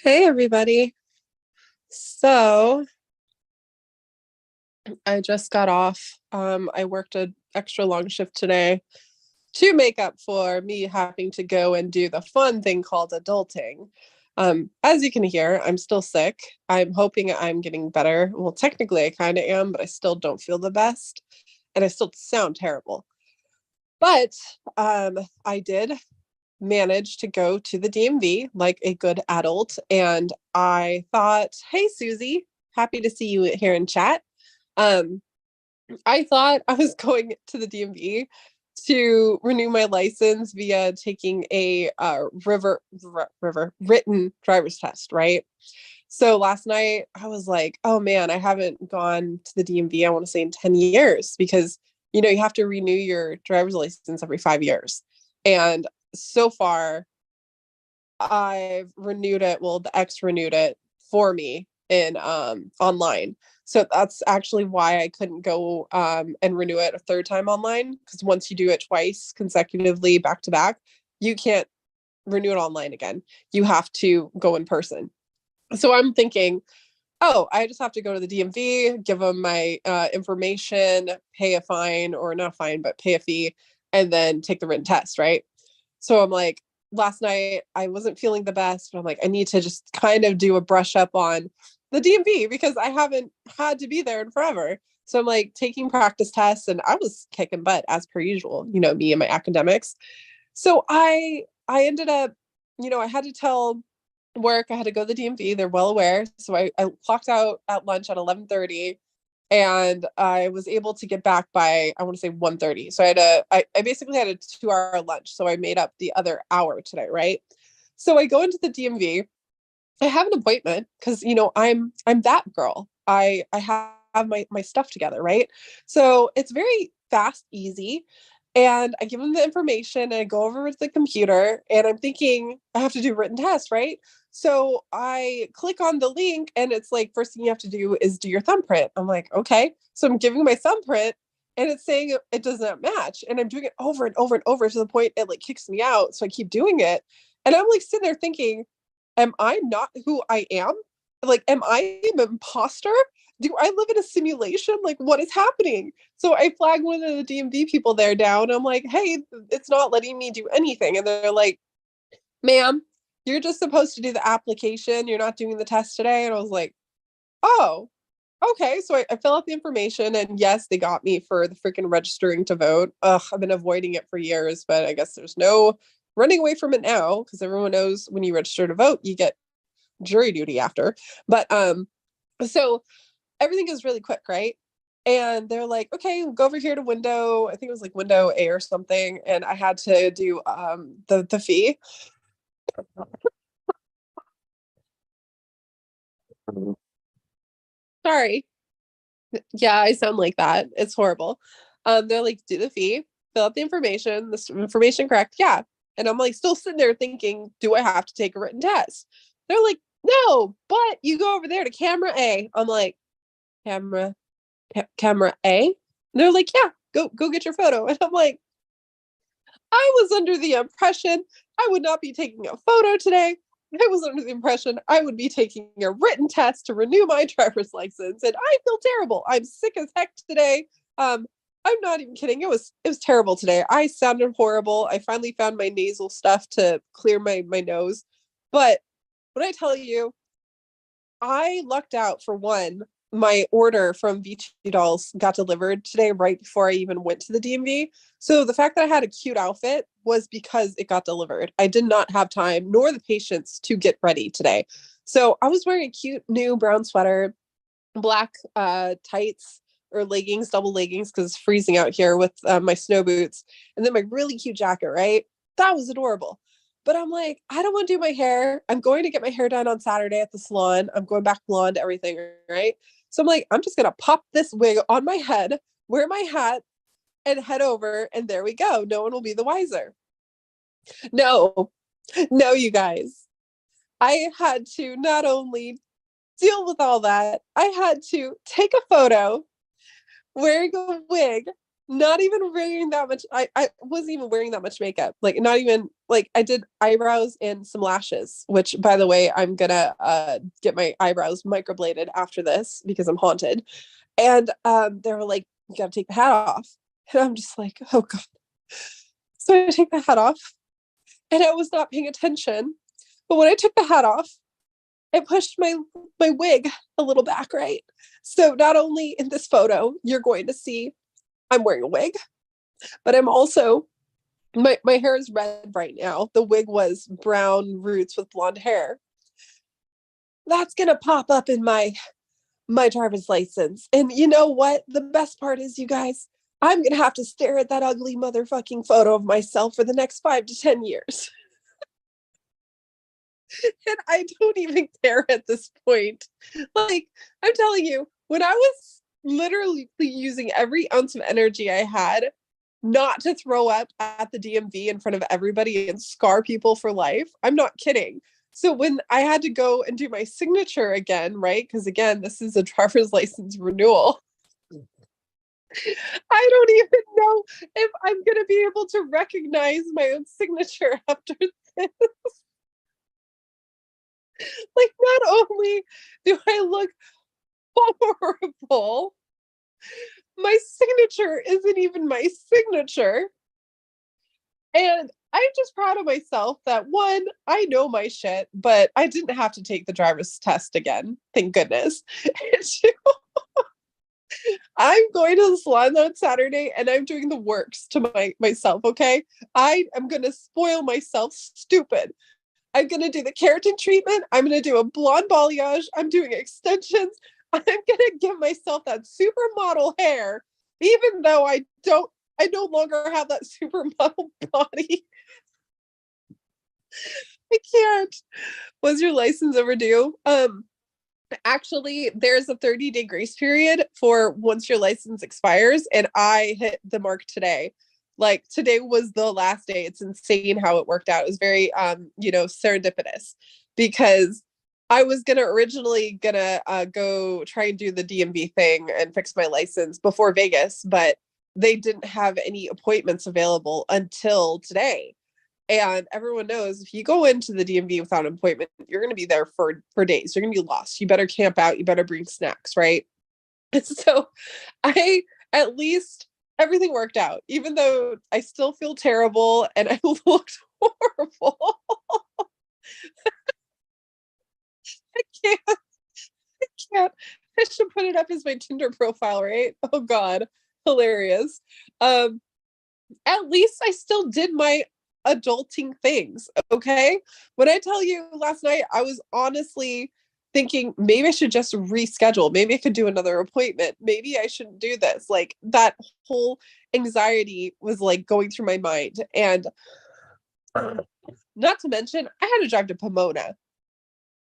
Hey everybody. So I just got off. I worked an extra long shift today to make up for me having to go and do the fun thing called adulting. As you can hear, I'm still sick. I'm hoping I'm getting better. Well, technically I kind of am, but I still don't feel the best and I still sound terrible. But I did manage to go to the DMV like a good adult. And I thought, hey, Susie, happy to see you here in chat. Um, I thought I was going to the DMV to renew my license via taking a river written driver's test, right? So last night I was like, oh man, I haven't gone to the DMV, I want to say in 10 years because you have to renew your driver's license every 5 years. And so far I've renewed it. Well, the ex renewed it for me in online. So that's actually why I couldn't go and renew it a third time online, because once you do it twice consecutively back to back, you can't renew it online again. You have to go in person. So I'm thinking, oh, I just have to go to the DMV, give them my information, pay a fine, or not a fine, but pay a fee, and then take the written test, right? So I'm like, last night I wasn't feeling the best, but I'm like, I need to just kind of do a brush up on the DMV because I haven't had to be there in forever. So I'm like taking practice tests and I was kicking butt as per usual, me and my academics. So I ended up, I had to tell work I had to go to the DMV. They're well aware. So I clocked out at lunch at 11:30 and I was able to get back by I want to say 1:30. So I basically had a 2-hour lunch. So I made up the other hour today, right? So I go into the DMV. I have an appointment because I'm that girl. I have my stuff together, right? So it's very fast, easy. And I give them the information and I go over with the computer and I'm thinking I have to do written tests, right? So I click on the link and it's like, first thing you have to do is do your thumbprint. I'm like, okay. So I'm giving my thumbprint and it's saying it does not match. And I'm doing it over and over and over to the point it like kicks me out. So I keep doing it. And I'm like sitting there thinking, am I not who I am? Like, am I an imposter? Do I live in a simulation? Like, what is happening? So I flag one of the DMV people there down. I'm like, hey, it's not letting me do anything. And they're like, ma'am, you're just supposed to do the application. You're not doing the test today. And I was like, oh, okay. So I fill out the information. And yes, they got me for the freaking registering to vote. Ugh, I've been avoiding it for years, but I guess there's no running away from it now because everyone knows when you register to vote, you get jury duty after. But so everything is really quick, right? And they're like, okay, go over here to window. I think it was like window A or something. And I had to do the fee. Sorry. Yeah, I sound like that. It's horrible. They're like, do the fee, fill out the information, this information correct. Yeah. And I'm like still sitting there thinking, do I have to take a written test? They're like, no, but you go over there to camera A. I'm like, camera camera A? And they're like, yeah, go get your photo. And I'm like, I was under the impression I would not be taking a photo today. I was under the impression I would be taking a written test to renew my driver's license, and I feel terrible. I'm sick as heck today. Um, I'm not even kidding. It was terrible today. I sounded horrible. I finally found my nasal stuff to clear my nose. But when I tell you, I lucked out for one. My order from VT Dolls got delivered today right before I even went to the DMV. So the fact that I had a cute outfit was because it got delivered. I did not have time nor the patience to get ready today. So I was wearing a cute new brown sweater, black tights or leggings, double leggings, because it's freezing out here with my snow boots, and then my really cute jacket, right? That was adorable. But I'm like, I don't want to do my hair. I'm going to get my hair done on Saturday at the salon. I'm going back blonde, everything, right? So I'm like, I'm just going to pop this wig on my head, wear my hat, and head over. And there we go. No one will be the wiser. No, no, you guys. I had to not only deal with all that, I had to take a photo wearing a wig, not even wearing that much. I wasn't even wearing that much makeup. Like, not even like I did eyebrows and some lashes, which by the way, I'm gonna get my eyebrows microbladed after this because I'm haunted. And they were like, you gotta take the hat off. And I'm just like, oh God. So I take the hat off and I was not paying attention. But when I took the hat off, it pushed my wig a little back, right? So not only in this photo, you're going to see I'm wearing a wig, but I'm also my hair is red right now. The wig was brown roots with blonde hair. That's gonna pop up in my driver's license. And you know what? The best part is, you guys, I'm gonna have to stare at that ugly motherfucking photo of myself for the next 5 to 10 years. And I don't even care at this point. Like, I'm telling you, when I was literally using every ounce of energy I had not to throw up at the DMV in front of everybody and scar people for life, I'm not kidding. So when I had to go and do my signature again, right? Because again, this is a driver's license renewal. I don't even know if I'm going to be able to recognize my own signature after this. Like, not only do I look horrible, my signature isn't even my signature. And I'm just proud of myself that one, I know my shit, but I didn't have to take the driver's test again. Thank goodness. And two, I'm going to the salon on Saturday and I'm doing the works to myself, okay? I am gonna spoil myself stupid. I'm gonna do the keratin treatment. I'm gonna do a blonde balayage. I'm doing extensions. I'm gonna give myself that supermodel hair, even though I no longer have that supermodel body. I can't. Was your license overdue? Actually, there's a 30-day grace period for once your license expires, and I hit the mark today. Like, today was the last day. It's insane how it worked out. It was very serendipitous, because I was originally gonna go try and do the DMV thing and fix my license before Vegas, but they didn't have any appointments available until today. And everyone knows, if you go into the DMV without an appointment, you're going to be there for days. You're going to be lost. You better camp out. You better bring snacks, right? And so I, at least everything worked out, even though I still feel terrible and I looked horrible. I can't, I can't. I should put it up as my Tinder profile, right? Oh God, hilarious. Um, at least I still did my adulting things. Okay. When I tell you last night, I was honestly thinking maybe I should just reschedule. Maybe I could do another appointment. Maybe I shouldn't do this. Like, that whole anxiety was like going through my mind. And not to mention, I had to drive to Pomona.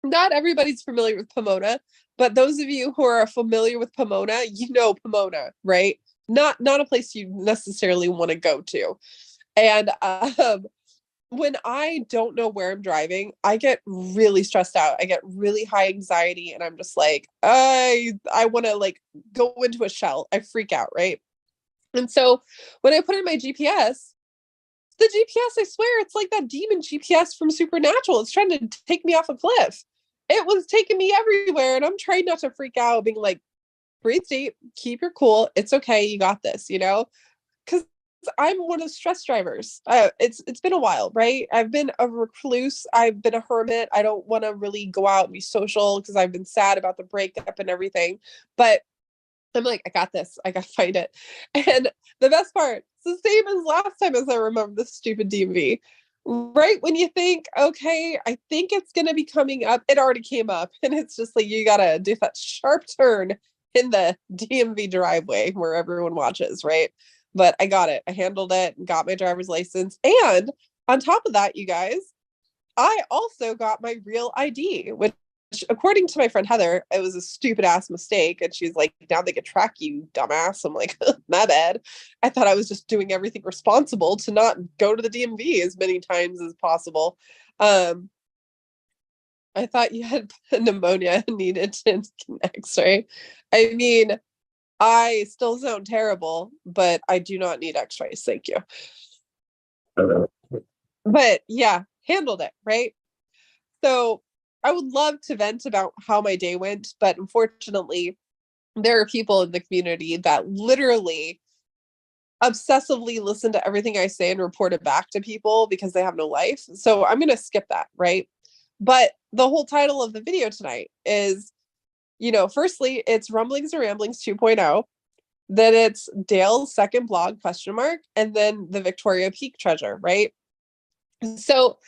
Not everybody's familiar with Pomona, but those of you who are familiar with Pomona, you know Pomona, right? Not a place you necessarily want to go to. And when I don't know where I'm driving, I get really stressed out. I get really high anxiety, and I'm just like, I want to like go into a shell. I freak out, right? And so when I put in my GPS, the GPS, I swear, it's like that demon GPS from Supernatural. It's trying to take me off a cliff. It was taking me everywhere, and I'm trying not to freak out, being like, breathe deep, keep your cool. It's okay. You got this, because I'm one of the stress drivers. It's been a while, right? I've been a recluse. I've been a hermit. I don't want to really go out and be social because I've been sad about the breakup and everything. But I'm like, I got this. I got to fight it. And the best part, it's the same as last time, as I remember this stupid DMV. Right when you think, okay, I think it's going to be coming up, it already came up. And it's just like, you got to do that sharp turn in the DMV driveway where everyone watches, right? But I got it. I handled it, got my driver's license. And on top of that, you guys, I also got my real ID, which, according to my friend Heather, it was a stupid ass mistake. And she's like, now they can track you, dumbass. I'm like, my bad. I thought I was just doing everything responsible to not go to the DMV as many times as possible. I thought you had pneumonia and needed to get an x-ray. I mean, I still sound terrible, but I do not need x-rays. Thank you. But yeah, handled it, right? So I would love to vent about how my day went, but unfortunately, there are people in the community that literally obsessively listen to everything I say and report it back to people because they have no life. So I'm going to skip that, right? But the whole title of the video tonight is, firstly, it's Rumblings and Ramblings 2.0. Then it's Dale's second blog, question mark, and then the Victoria Peak treasure, right? So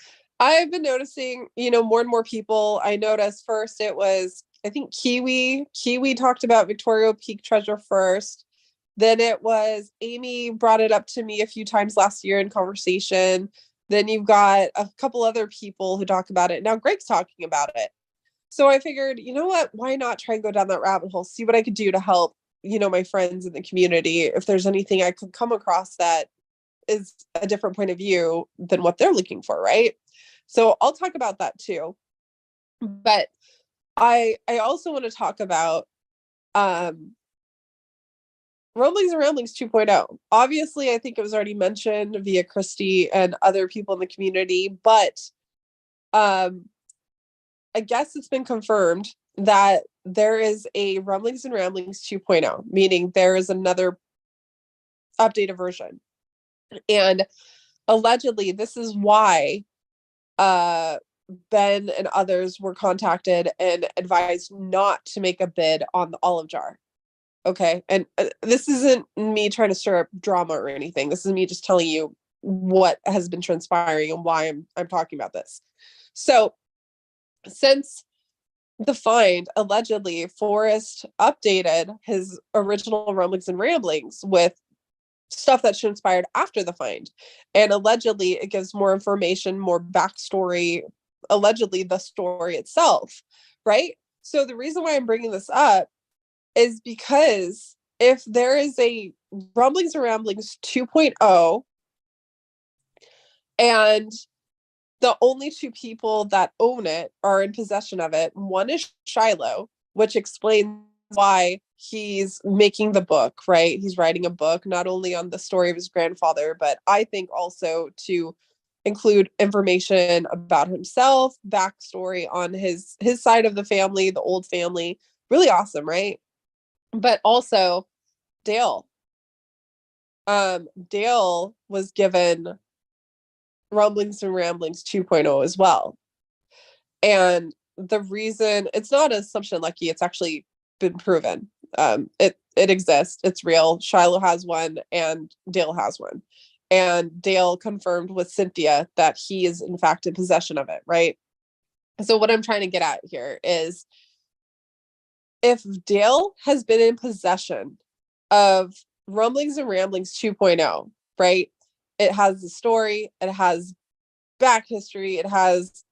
I've been noticing, more and more people. I noticed first it was, I think Kiwi. Kiwi talked about Victoria Peak treasure first. Then it was Amy brought it up to me a few times last year in conversation. Then you've got a couple other people who talk about it. Now Greg's talking about it. So I figured, you know what? Why not try and go down that rabbit hole, see what I could do to help, my friends in the community. If there's anything I could come across that is a different point of view than what they're looking for, right? So I'll talk about that too. But I also want to talk about um Rumblings and Ramblings 2.0. Obviously, I think it was already mentioned via Christy and other people in the community, but um I guess it's been confirmed that there is a Rumblings and Ramblings 2.0, meaning there is another updated version. And allegedly, this is why uh Ben and others were contacted and advised not to make a bid on the olive jar. Okay. And this isn't me trying to stir up drama or anything. This is me just telling you what has been transpiring and why I'm talking about this. So, since the find, allegedly, Forrest updated his original Rumblings and Ramblings with stuff that transpired after the find. And allegedly, it gives more information, more backstory, allegedly, the story itself, right? So, the reason why I'm bringing this up is because if there is a Rumblings and Ramblings 2.0 and the only two people that own it are in possession of it, one is Shiloh, which explains why he's making the book, right? He's writing a book not only on the story of his grandfather, but I think also to include information about himself, backstory on his side of the family, the old family. Really awesome, right? But also Dale. Dale was given Rumblings and Ramblings 2.0 as well. And the reason it's not an assumption, Lucky, it's actually been proven. It exists, it's real. Shiloh has one and Dale has one. And Dale confirmed with Cynthia that he is in fact in possession of it, right? So what I'm trying to get at here is if Dale has been in possession of Rumblings and Ramblings 2.0, right? It has the story, it has back history, it has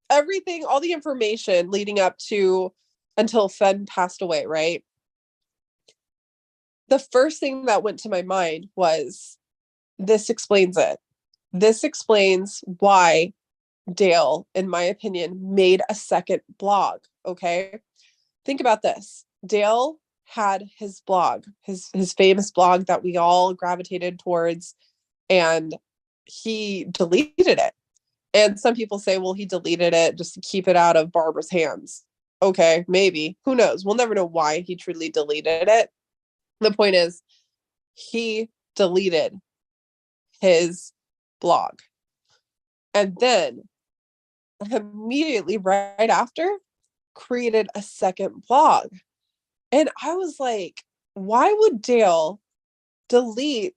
everything, all the information leading up to until Fen passed away, right? The first thing that went to my mind was this explains it. This explains why Dale, in my opinion, made a second blog. Okay. Think about this. Dale had his blog, his famous blog that we all gravitated towards, and he deleted it. And some people say, well, he deleted it just to keep it out of Barbara's hands. Okay, maybe. Who knows? We'll never know why he truly deleted it. The point is, he deleted his blog. And then immediately right after, created a second blog. And I was like, why would Dale delete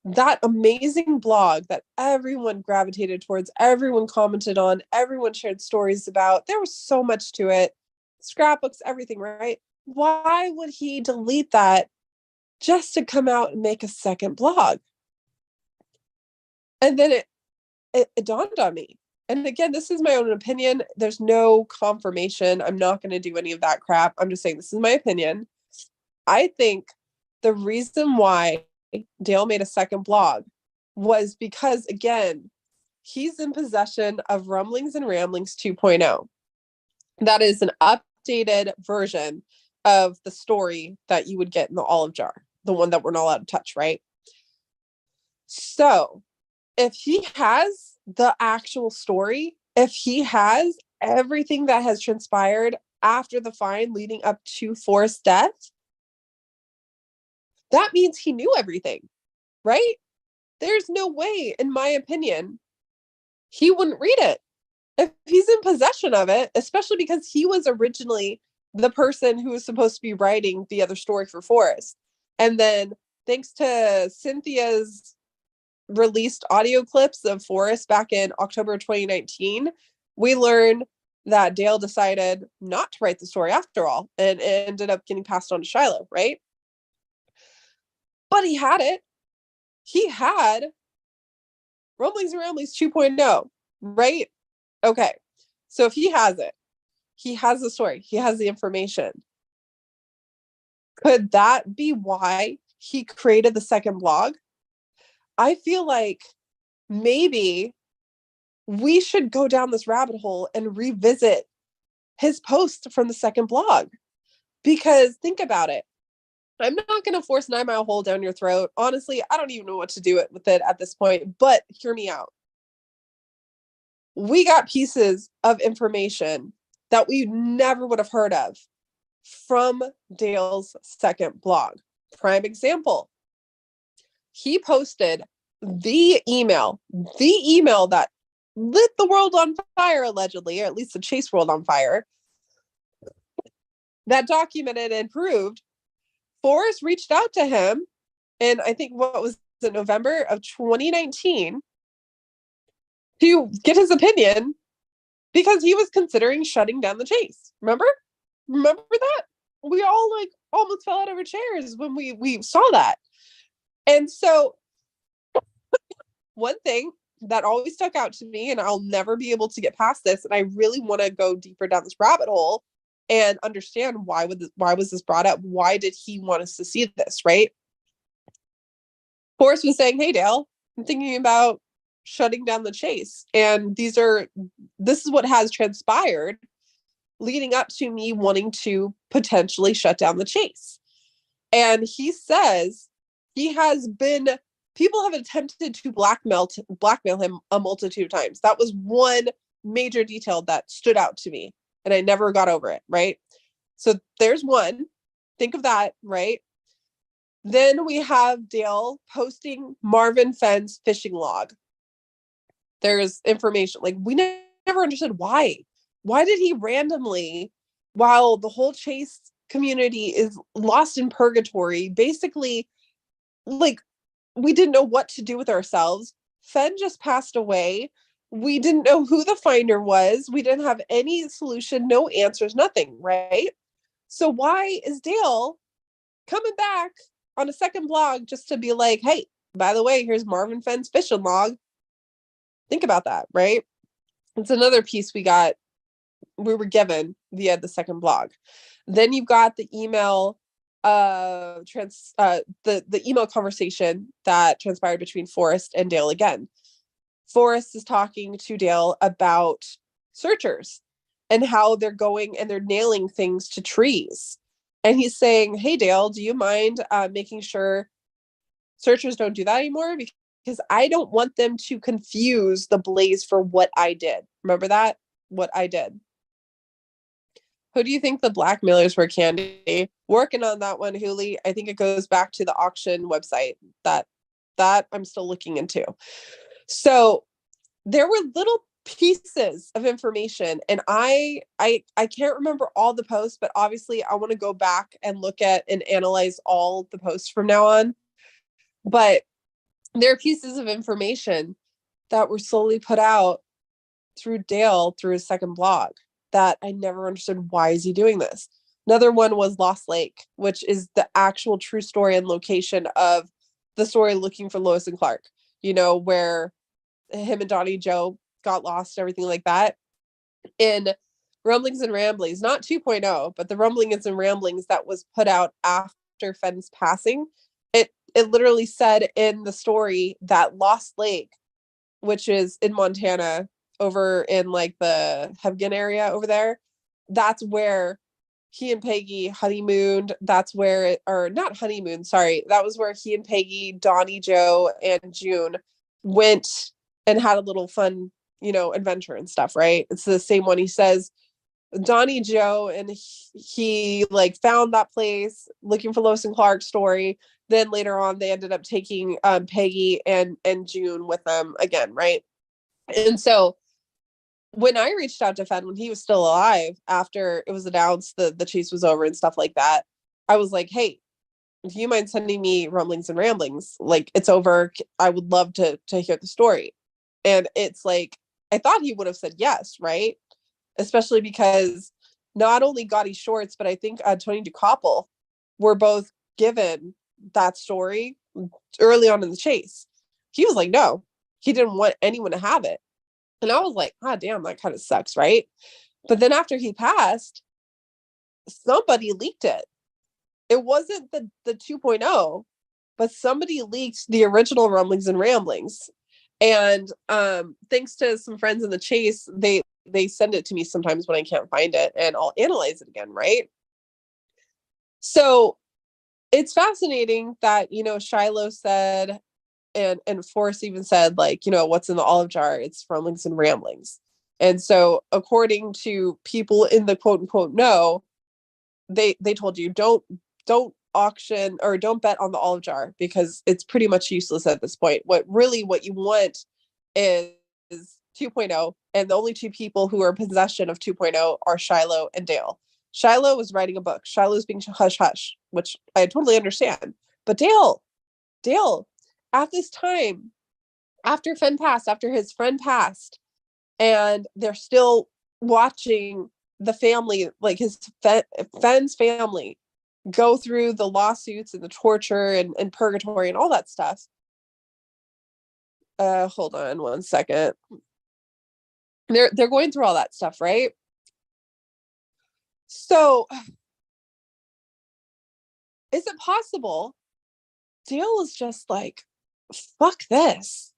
that amazing blog that everyone gravitated towards, everyone commented on, everyone shared stories about? There was so much to it. Scrapbooks, everything, right? Why would he delete that just to come out and make a second blog? And then it dawned on me. And again, this is my own opinion. There's no confirmation. I'm not going to do any of that crap. I'm just saying this is my opinion. I think the reason why Dale made a second blog was because, again, he's in possession of Rumblings and Ramblings 2.0. That is an updated version of the story that you would get in the olive jar, the one that we're not allowed to touch, right? So if he has the actual story, if he has everything that has transpired after the fine leading up to Forrest's death, that means he knew everything, right? There's no way, in my opinion, he wouldn't read it if he's in possession of it, especially because he was originally the person who was supposed to be writing the other story for Forrest. And then, thanks to Cynthia's released audio clips of Forrest back in October 2019, we learned that Dale decided not to write the story after all, and it ended up getting passed on to Shiloh, right? But he had it. He had Rumblings and Ramblings 2.0, right? Okay. So if he has it, he has the story, he has the information. Could that be why he created the second blog? I feel like maybe we should go down this rabbit hole and revisit his post from the second blog. Because think about it. I'm not going to force 9 Mile Hole down your throat. Honestly, I don't even know what to do with it at this point, but hear me out. We got pieces of information that we never would have heard of from Dale's second blog. Prime example. He posted the email that lit the world on fire, allegedly, or at least the chase world on fire, that documented and proved Forrest reached out to him in, I think, what was it, November of 2019, to get his opinion because he was considering shutting down the chase. Remember that? We all like almost fell out of our chairs when we saw that. And so one thing that always stuck out to me, and I'll never be able to get past this, and I really want to go deeper down this rabbit hole and understand why was this brought up? Why did he want us to see this, right? Forrest was saying, hey, Dale, I'm thinking about shutting down the chase. And this is what has transpired leading up to me wanting to potentially shut down the chase. And he says people have attempted to blackmail him a multitude of times. That was one major detail that stood out to me, and I never got over it, right? So there's one. Think of that, right? Then we have Dale posting Marvin Fenn's fishing log. There's information, like, we never understood why. Why did he randomly, while the whole chase community is lost in purgatory, basically, like, we didn't know what to do with ourselves. Fenn just passed away. We didn't know who the finder was. We didn't have any solution, no answers, nothing, right? So why is Dale coming back on a second blog just to be like, hey, by the way, here's Marvin Fenn's fishing log? Think about that, right? It's another piece we were given via the second blog. Then you've got the email the email conversation that transpired between Forrest and Dale again. Forrest is talking to Dale about searchers and how they're going and they're nailing things to trees. And he's saying, hey, Dale, do you mind making sure searchers don't do that anymore? Because I don't want them to confuse the blaze for what I did. Remember that? What I did. Who do you think the blackmailers were, Candy? Working on that one, Hooli. I think it goes back to the auction website that I'm still looking into. So there were little pieces of information, and I can't remember all the posts, but obviously I want to go back and look at and analyze all the posts from now on. But there are pieces of information that were slowly put out through Dale through his second blog that I never understood. Why is he doing this? Another one was Lost Lake, which is the actual true story and location of the story looking for Lois and Clark, where him and Donnie Joe got lost, everything like that. In Rumblings and Ramblings, not 2.0, but the Rumblings and Ramblings that was put out after Fenn's passing, it literally said in the story that Lost Lake, which is in Montana, over in like the Hebgen area over there, that's where he and Peggy honeymooned. That's where, or not honeymoon, sorry. That was where he and Peggy, Donnie Joe, and June went and had a little fun, adventure and stuff, right? It's the same one. He says Donnie Joe, and he like found that place looking for Lois and Clark's story. Then later on, they ended up taking Peggy and June with them again, right? And so when I reached out to Fenn when he was still alive, after it was announced the chase was over and stuff like that, I was like, hey, do you mind sending me rumblings and ramblings? Like, it's over. I would love to hear the story. And it's like, I thought he would have said yes, right? Especially because not only Gotti Shorts, but I think Tony DeCoppel were both given that story early on in the chase. He was like, no, he didn't want anyone to have it. And I was like, ah, damn, that kind of sucks, right? But then after he passed, somebody leaked it. It wasn't the 2.0, but somebody leaked the original rumblings and ramblings. And thanks to some friends in the chase, they send it to me sometimes when I can't find it, and I'll analyze it again, right? So it's fascinating that, Shiloh said, and Forrest even said, like, what's in the olive jar? It's rumblings and ramblings. And so according to people in the quote unquote no, they told you don't auction or don't bet on the olive jar because it's pretty much useless at this point. What you want is 2.0, and the only two people who are in possession of 2.0 are Shiloh and Dale. Shiloh was writing a book. Shiloh's being hush hush, which I totally understand. But Dale, at this time, after his friend passed, and they're still watching the family, like Fenn's family, go through the lawsuits and the torture and purgatory and all that stuff. Hold on one second. They're going through all that stuff, right? So is it possible Dale is just like, fuck this.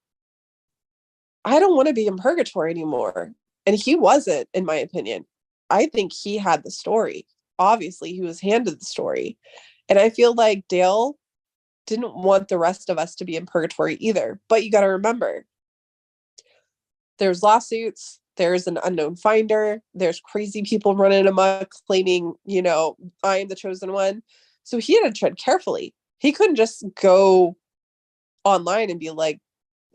I don't want to be in purgatory anymore. And he wasn't, in my opinion. I think he had the story. Obviously, he was handed the story. And I feel like Dale didn't want the rest of us to be in purgatory either. But you got to remember, there's lawsuits, there's an unknown finder, there's crazy people running amok claiming, I'm the chosen one. So he had to tread carefully. He couldn't just go online and be like,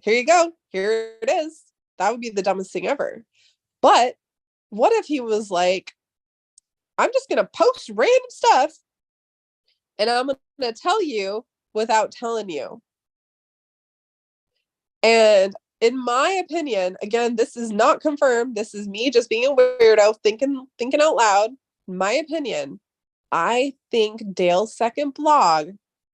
here you go, here it is. That would be the dumbest thing ever. But what if he was like, I'm just going to post random stuff and I'm going to tell you without telling you. And in my opinion, again, this is not confirmed. This is me just being a weirdo, thinking out loud. In my opinion, I think Dale's second blog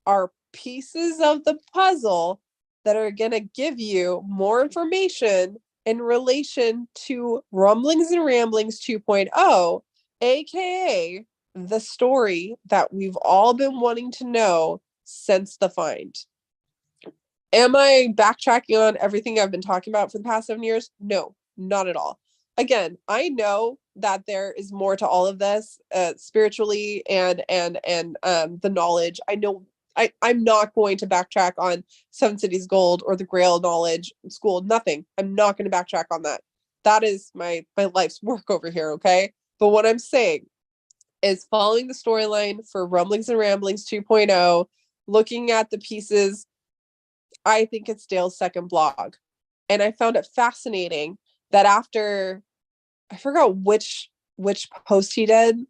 are pieces of the puzzle that are going to give you more information in relation to Rumblings and Ramblings 2.0, aka the story that we've all been wanting to know since the find. Am I backtracking on everything I've been talking about for the past 7 years? No, not at all. Again, I know that there is more to all of this, spiritually and the knowledge. I know I'm not going to backtrack on Seven Cities Gold or the Grail knowledge school. Nothing. I'm not going to backtrack on that. That is my life's work over here. Okay. But what I'm saying is following the storyline for Rumblings and Ramblings 2.0, looking at the pieces. I think it's Dale's second blog. And I found it fascinating that after, I forgot which post he did,